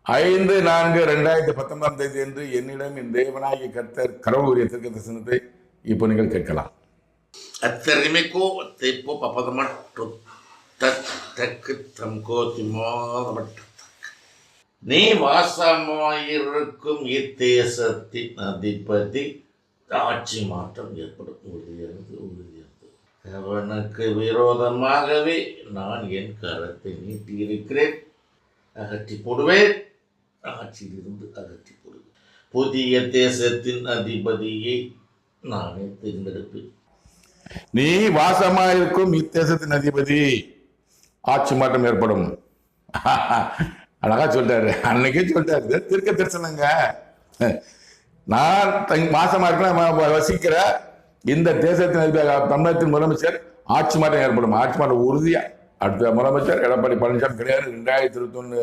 5/4/2019 என்று என்னிடம் என் தேவனாகிய கர்த்தர் கடவுள் கூறிய தீர்க்க தரிசனத்தை இப்போ நீங்கள் கேட்கலாம். Termiko tipo papadamatu தம் கோத்திமாதமட்டு நீ வாசமாயிருக்கும் இத்தேசத்தின் அதிபதி ஆட்சி மாற்றம் ஏற்படும். உறுதியது அவனுக்கு விரோதமாகவே நான் என் கரத்தை நீட்டியிருக்கிறேன். அகற்றி போடுவேன். ஆட்சியிலிருந்து அகற்றி போடுவேன். புதிய தேசத்தின் அதிபதியை நானே தேர்ந்தெடுப்பேன். நீ வாசமாயிருக்கும் இத்தேசத்தின் அதிபதி ஆட்சி மாற்றம் ஏற்படும். அழகா சொல்றாரு. அன்னைக்கே சொல்றாரு, தீர்க்க தரிசனங்க. நான் மாசமா இருக்க வசிக்கிற இந்த தேசத்தின் அதிபதி தமிழகத்தின் முதலமைச்சர் ஆட்சி மாற்றம் ஏற்படும். ஆட்சி மாற்றம் உறுதியா. அடுத்த முதலமைச்சர் எடப்பாடி பழனிசாமி கிடையாது. 2021